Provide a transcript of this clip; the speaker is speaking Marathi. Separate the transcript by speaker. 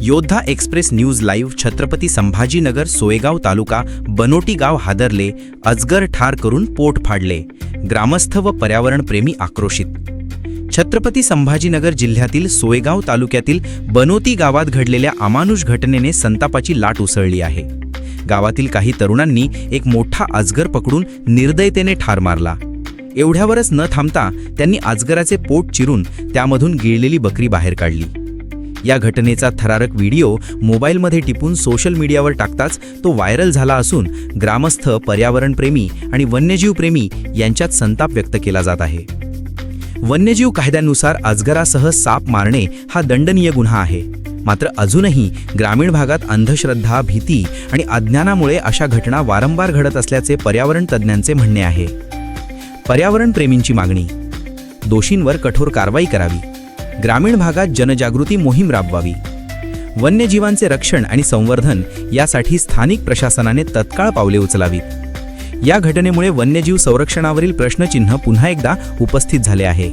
Speaker 1: योद्धा express news live Chhatrapati Sambhajinagar Soygaon taluka Banoti गाव हादरले, अजगर ठार करून पोट फाडले, ग्रामस्थ व पर्यावरणप्रेमी आक्रोशित। छत्रपती संभाजीनगर जिल्ह्यातील सोयगाव तालुक्यातील बनोटी गावात घडलेल्या अमानुष घटनेने संतापाची लाट उसळली आहे। गावातील काही तरुणांनी एक मोठा अजगर पकडून निर्दयतेने ठार मारला। एवढ्यावरच न थांबता त्यांनी अजगराचे पोट चिरून त्यामधून गिळलेली बकरी बाहेर काढली। या घटनेचा थरारक व्हिडिओ मोबाईलमध्ये टिपून सोशल मीडियावर टाकताच तो व्हायरल झाला असून ग्रामस्थ, पर्यावरणप्रेमी आणि वन्यजीव प्रेमी यांच्यात संताप व्यक्त केला जात आहे। वन्यजीव कायद्यानुसार अजगरासह साप मारणे हा दंडनीय गुन्हा आहे। मात्र अजूनही ग्रामीण भागात अंधश्रद्धा, भीती आणि अज्ञानामुळे अशा घटना वारंवार घडत असल्याचे पर्यावरण तज्ज्ञांचे म्हणणे आहे। पर्यावरण प्रेमींची मागणी: दोषींवर कठोर कारवाई करावी, ग्रामीण भागात जनजागृती मोहीम राबवावी, वन्यजीवांचे रक्षण आणि संवर्धन यासाठी स्थानिक प्रशासनाने तत्काळ पावले उचलावीत। या घटनेमुळे वन्यजीव संरक्षणावरील प्रश्नचिन्ह पुन्हा एकदा उपस्थित झाले आहे।